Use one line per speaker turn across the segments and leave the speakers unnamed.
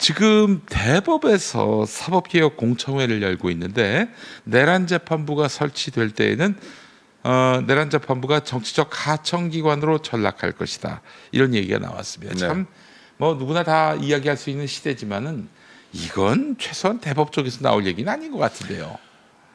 지금 대법에서 사법개혁 공청회를 열고 있는데 내란 재판부가 설치될 때에는 내란 재판부가 정치적 하청기관으로 전락할 것이다. 이런 얘기가 나왔습니다.
네.
참 뭐 누구나 다 이야기할 수 있는 시대지만은 이건 최소한 대법 쪽에서 나올 얘기는 아닌 것 같은데요.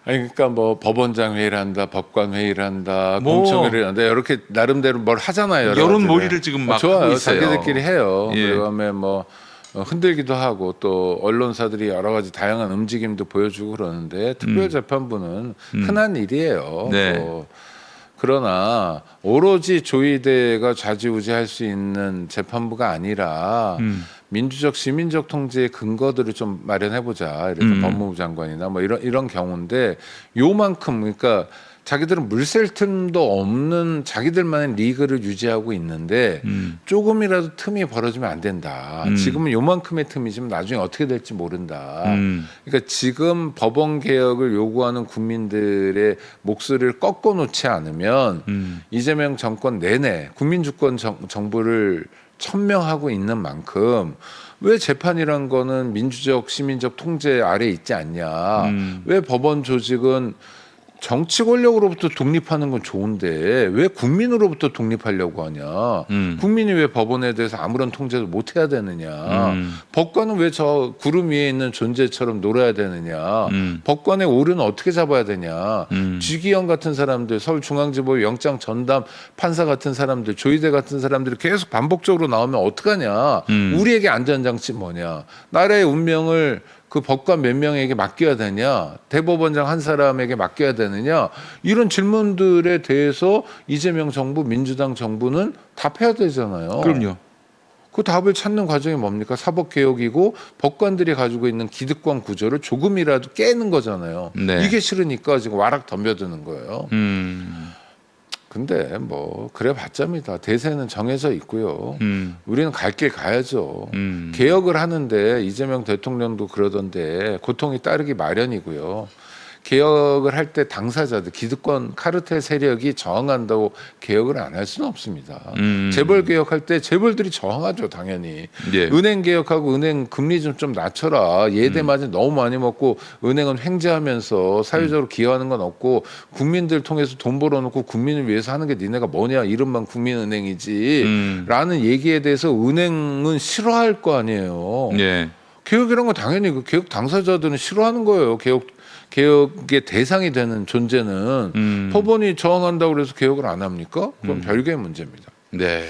아니 그러니까 뭐 법원장 회의를 한다, 법관 회의를 한다,
뭐
공청회를 한다 이렇게 나름대로 뭘 하잖아요. 여러
여론
가지를.
몰이를 지금 막
좋아요.
하고 있어요.
자기들끼리 해요.
예.
그다음에 뭐 흔들기도 하고 또 언론사들이 여러 가지 다양한 움직임도 보여주고 그러는데 특별재판부는 흔한 일이에요.
네.
그러나 오로지 조의대가 좌지우지할 수 있는 재판부가 아니라 민주적 시민적 통제의 근거들을 좀 마련해보자. 이래서 법무부 장관이나 뭐 이런 경우인데 요만큼 그러니까 자기들은 물샐 틈도 없는 자기들만의 리그를 유지하고 있는데 조금이라도 틈이 벌어지면 안 된다. 지금은 요만큼의 틈이지만 나중에 어떻게 될지 모른다. 그러니까 지금 법원 개혁을 요구하는 국민들의 목소리를 꺾어놓지 않으면 이재명 정권 내내 국민주권 정부를 천명하고 있는 만큼 왜 재판이란 거는 민주적 시민적 통제 아래 있지 않냐. 왜 법원 조직은 정치 권력으로부터 독립하는 건 좋은데 왜 국민으로부터 독립하려고 하냐. 국민이 왜 법원에 대해서 아무런 통제도 못 해야 되느냐. 법관은 왜 저 구름 위에 있는 존재처럼 놀아야 되느냐. 법관의 오류는 어떻게 잡아야 되냐. 쥐기현 같은 사람들, 서울중앙지법 영장 전담 판사 같은 사람들, 조희대 같은 사람들이 계속 반복적으로 나오면 어떡하냐. 우리에게 안전장치 뭐냐. 나라의 운명을 그 법관 몇 명에게 맡겨야 되냐, 대법원장 한 사람에게 맡겨야 되느냐, 이런 질문들에 대해서 이재명 정부, 민주당 정부는 답해야 되잖아요.
그럼요.
그 답을 찾는 과정이 뭡니까? 사법개혁이고 법관들이 가지고 있는 기득권 구조를 조금이라도 깨는 거잖아요.
네.
이게 싫으니까 지금 와락 덤벼드는 거예요. 근데 뭐 그래 봤자입니다. 대세는 정해져 있고요. 우리는 갈 길 가야죠. 개혁을 하는데 이재명 대통령도 그러던데 고통이 따르기 마련이고요. 개혁을 할 때 당사자들, 기득권 카르텔 세력이 저항한다고 개혁을 안 할 수는 없습니다. 재벌 개혁할 때 재벌들이 저항하죠, 당연히.
예.
은행 개혁하고 은행 금리 좀 낮춰라. 예대 마진 너무 많이 먹고 은행은 횡재하면서 사회적으로 기여하는 건 없고 국민들 통해서 돈 벌어놓고 국민을 위해서 하는 게 니네가 뭐냐. 이름만 국민은행이지. 라는 얘기에 대해서 은행은 싫어할 거 아니에요.
예.
개혁이란 건 당연히 그 개혁 당사자들은 싫어하는 거예요. 개혁의 대상이 되는 존재는 법원이 저항한다고 그래서 개혁을 안 합니까? 그건 별개의 문제입니다.
네,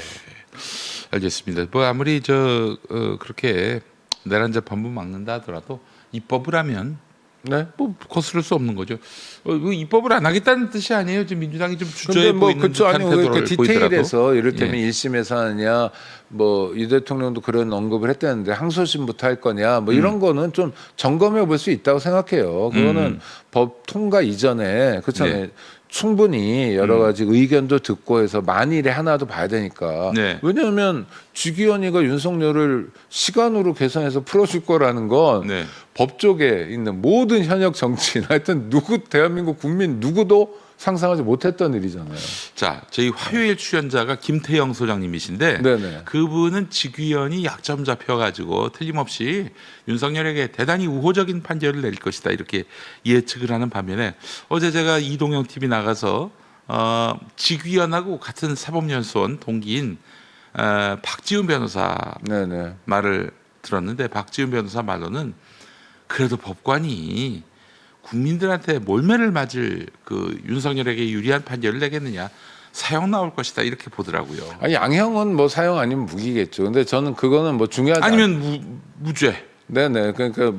알겠습니다. 뭐 아무리 그렇게 내란 재판부 막는다 하더라도 입법을 하면
네.
뭐 거스를 수 없는 거죠. 입법을 안 하겠다는 뜻이 아니에요. 지금 민주당이 좀
근데
주저해
뭐
보이는
그쵸
듯한
아니
태도를
그
보이더라도.
디테일에서 이를테면
예.
1심에서 하느냐 뭐 이 대통령도 그런 언급을 했다는데 항소심부터 할 거냐 뭐 이런 거는 좀 점검해 볼 수 있다고 생각해요. 그거는 법 통과 이전에 그렇잖아요.
네.
충분히 여러 가지 의견도 듣고 해서 만일에 하나도 봐야 되니까.
네.
왜냐하면 주기현이가 윤석열을 시간으로 계산해서 풀어줄 거라는 건
네.
법조계에 있는 모든 현역 정치인 하여튼 대한민국 국민 누구도 상상하지 못했던 일이잖아요.
자, 저희 화요일 출연자가 김태영 소장님이신데
네네.
그분은 직위원이 약점 잡혀가지고 틀림없이 윤석열에게 대단히 우호적인 판결을 낼 것이다 이렇게 예측을 하는 반면에 어제 제가 이동영 TV 나가서 직위원하고 같은 사법연수원 동기인 박지훈 변호사
네네.
말을 들었는데 박지훈 변호사 말로는 그래도 법관이 국민들한테 몰매를 맞을 그 윤석열에게 유리한 판결을 내겠느냐 사형 나올 것이다 이렇게 보더라고요.
아니 양형은 뭐 사형 아니면 무기겠죠. 근데 저는 그거는 뭐 중요하지
아니면 무죄.
네네. 그러니까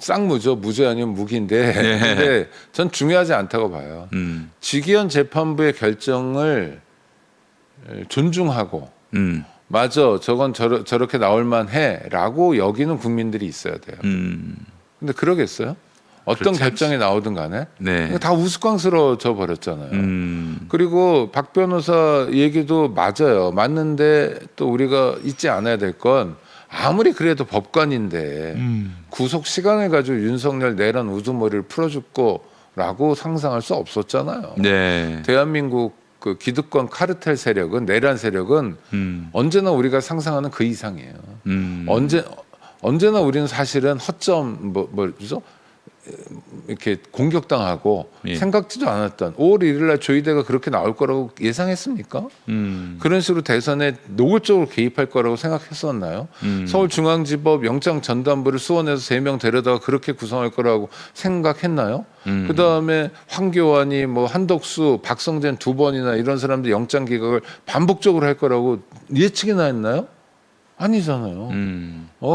쌍무죠. 무죄 아니면 무기인데.
네.
근데 전 중요하지 않다고 봐요. 직위원 재판부의 결정을 존중하고 맞아 저건 저렇게 나올 만해라고 여기는 국민들이 있어야 돼요. 근데 그러겠어요? 어떤
그렇지
결정이 나오든 간에
네.
다 우스꽝스러워져 버렸잖아요. 그리고 박 변호사 얘기도 맞아요. 맞는데 또 우리가 잊지 않아야 될 건 아무리 그래도 법관인데 구속 시간을 가지고 윤석열 내란 우두머리를 풀어줄 거라고 상상할 수 없었잖아요.
네.
대한민국 그 기득권 카르텔 세력은 내란 세력은 언제나 우리가 상상하는 그 이상이에요. 언제나 우리는 사실은 허점 뭐죠? 이렇게 공격당하고
예.
생각지도 않았던 5월 1일 날 조이대가 그렇게 나올 거라고 예상했습니까? 그런 식으로 대선에 노골적으로 개입할 거라고 생각했었나요? 서울중앙지법 영장 전담부를 수원에서 3명 데려다가 그렇게 구성할 거라고 생각했나요? 그다음에 황교안이 뭐 한덕수, 박성재 2번이나 이런 사람들 영장 기각을 반복적으로 할 거라고 예측이나 했나요? 아니잖아요.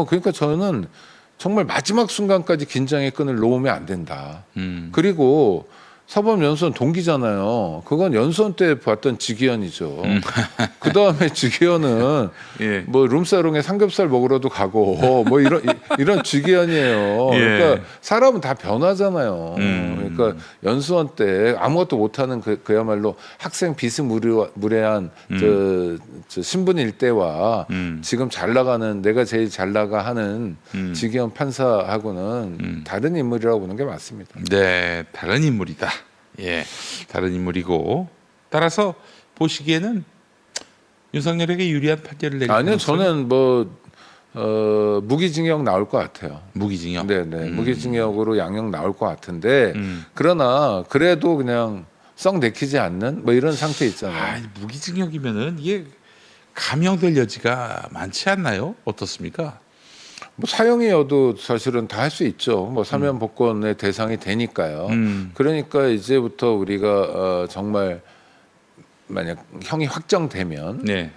그러니까 저는 정말 마지막 순간까지 긴장의 끈을 놓으면 안 된다. 그리고 사법연수원 동기잖아요. 그건 연수원 때 봤던 지기현이죠. 그 다음에 지기현은
예.
뭐 룸사롱에 삼겹살 먹으러도 가고 뭐 이런 지기현이에요.
예.
그러니까 사람은 다 변하잖아요. 그러니까 연수원 때 아무것도 못하는 그야말로 학생 비스무리한 저 신분일 때와 지금 잘 나가는 내가 제일 잘 나가 하는 지기현 판사하고는 다른 인물이라고 보는 게 맞습니다.
네, 다른 인물이다. 예, 다른 인물이고 따라서 보시기에는 윤석열에게 유리한 판결을 내릴
아니요,
가능성이-
저는 뭐 무기징역 나올 것 같아요.
무기징역.
네네, 무기징역으로 양형 나올 것 같은데 그러나 그래도 그냥 썩 내키지 않는 뭐 이런 상태 있잖아요.
무기징역이면은 이게 감형될 여지가 많지 않나요? 어떻습니까?
뭐 사형이어도 사실은 다 할 수 있죠. 뭐 사면 복권의 대상이 되니까요. 그러니까 이제부터 우리가 정말 만약 형이 확정되면
네.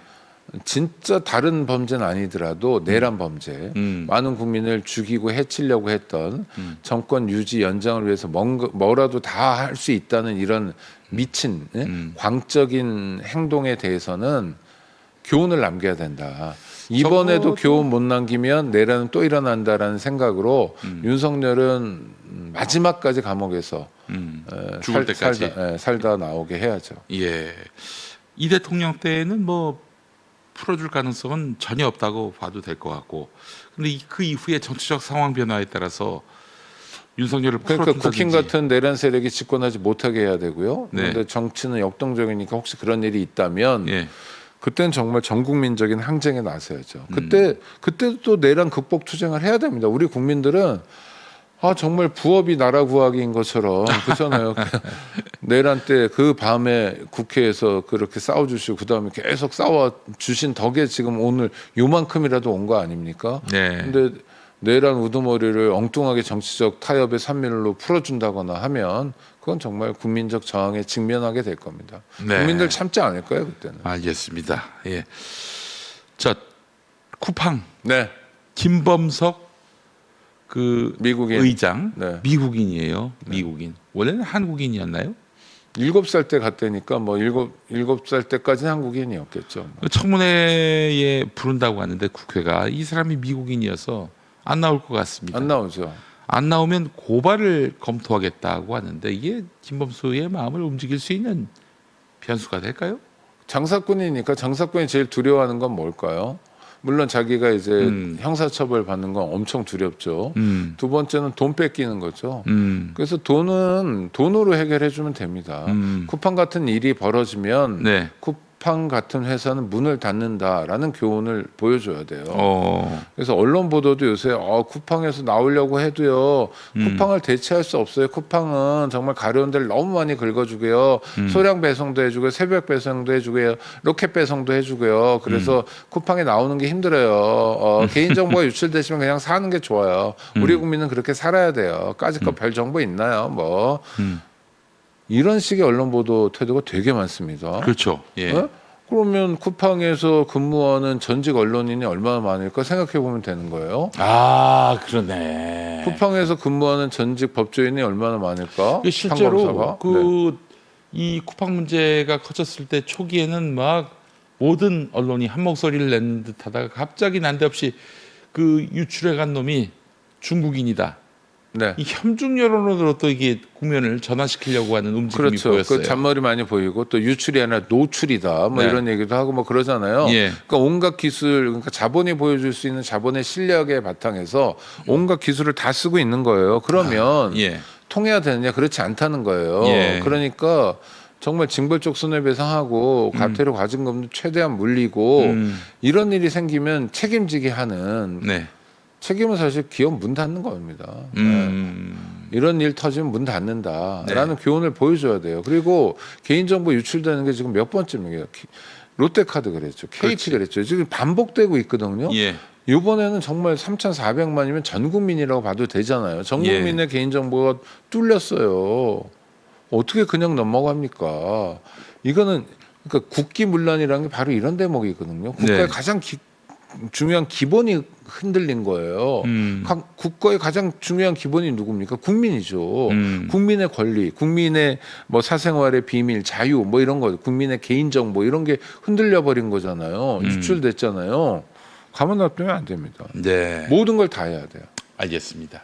진짜 다른 범죄는 아니더라도 내란 범죄, 많은 국민을 죽이고 해치려고 했던 정권 유지 연장을 위해서 뭐라도 다 할 수 있다는 이런 미친 광적인 행동에 대해서는 교훈을 남겨야 된다. 이번에도 교훈 못 남기면 내란은 또 일어난다라는 생각으로 윤석열은 마지막까지 감옥에서
죽을 때까지
살다 나오게 해야죠.
예. 이 대통령 때는 뭐 풀어줄 가능성은 전혀 없다고 봐도 될 것 같고, 근데 그 이후에 정치적 상황 변화에 따라서 윤석열을
그러니까
풀어준다든지
국힘 같은 내란 세력이 집권하지 못하게 해야 되고요.
네.
그런데 정치는 역동적이니까 혹시 그런 일이 있다면
예.
그때는 정말 전국민적인 항쟁에 나서야죠. 그때도 또 내란 극복 투쟁을 해야 됩니다. 우리 국민들은 정말 부업이 나라 구하기인 것처럼 그렇잖아요. 내란 때 그 밤에 국회에서 그렇게 싸워주시고 그 다음에 계속 싸워주신 덕에 지금 오늘 요만큼이라도 온 거 아닙니까?
네.
근데 내란 우두머리를 엉뚱하게 정치적 타협의 산밀로 풀어준다거나 하면 그건 정말 국민적 저항에 직면하게 될 겁니다.
네.
국민들 참지 않을 거예요 그때는.
알겠습니다. 예. 자, 쿠팡
네.
김범석 그
미국인.
의장
네.
미국인이에요. 미국인. 원래는 한국인이었나요?
7살 때 갔다니까 뭐 7살 때까지는 한국인이었겠죠.
청문회에 부른다고 하는데 국회가 이 사람이 미국인이어서 안 나올 것 같습니다.
안 나오죠.
안 나오면 고발을 검토하겠다고 하는데 이게 김범수의 마음을 움직일 수 있는 변수가 될까요?
장사꾼이니까 장사꾼이 제일 두려워하는 건 뭘까요? 물론 자기가 이제 형사처벌 받는 건 엄청 두렵죠. 두 번째는 돈 뺏기는 거죠. 그래서 돈은 돈으로 해결해 주면 됩니다. 쿠팡 같은 일이 벌어지면
네.
쿠팡 같은 회사는 문을 닫는다라는 교훈을 보여줘야 돼요. 그래서 언론 보도도 요새 쿠팡에서 나오려고 해도요. 쿠팡을 대체할 수 없어요. 쿠팡은 정말 가려운 데를 너무 많이 긁어주고요. 소량 배송도 해주고요. 새벽 배송도 해주고요. 로켓 배송도 해주고요. 그래서 쿠팡에 나오는 게 힘들어요. 개인정보가 유출되시면 그냥 사는 게 좋아요. 우리 국민은 그렇게 살아야 돼요. 까짓 거 별 정보 있나요? 뭐 이런 식의 언론 보도 태도가 되게 많습니다.
그렇죠. 예.
네? 그러면 쿠팡에서 근무하는 전직 언론인이 얼마나 많을까 생각해 보면 되는 거예요.
아, 그러네.
쿠팡에서 근무하는 전직 법조인이 얼마나 많을까?
실제로
판검사가?
이 쿠팡 문제가 커졌을 때 초기에는 막 모든 언론이 한 목소리를 낸 듯하다가 갑자기 난데없이 그 유출해 간 놈이 중국인이다.
네.
이 협중 여론으로 또 이게 국면을 전환시키려고 하는 움직임이
그렇죠.
보였어요.
그 잔머리 많이 보이고 또 유출이 아니라 노출이다. 뭐
네.
이런 얘기도 하고 뭐 그러잖아요.
예.
그러니까 온갖 기술, 그러니까 자본이 보여줄 수 있는 자본의 실력에 바탕에서 온갖 기술을 다 쓰고 있는 거예요. 그러면
예.
통해야 되느냐? 그렇지 않다는 거예요.
예.
그러니까 정말 징벌적 손해배상하고 과태료 과징금도 최대한 물리고 이런 일이 생기면 책임지게 하는
네.
책임은 사실 기업 문 닫는 겁니다. 이런 일 터지면 문 닫는다라는 교훈을 보여줘야 돼요. 그리고 개인정보 유출되는 게 지금 몇 번째입니까? 롯데카드 그랬죠. KT 그랬죠. 지금 반복되고 있거든요.
예.
이번에는 정말 3,400만이면 전 국민이라고 봐도 되잖아요. 전 국민의 개인정보가 뚫렸어요. 어떻게 그냥 넘어갑니까? 이거는 그러니까 국기문란이라는 게 바로 이런 대목이거든요. 국가의 가장 중요한 기본이 흔들린 거예요. 국가의 가장 중요한 기본이 누굽니까? 국민이죠. 국민의 권리, 국민의 뭐 사생활의 비밀, 자유, 뭐 이런 거, 국민의 개인정보 이런 게 흔들려 버린 거잖아요. 유출됐잖아요. 가만 놔두면 안 됩니다.
네.
모든 걸 다 해야 돼요.
알겠습니다.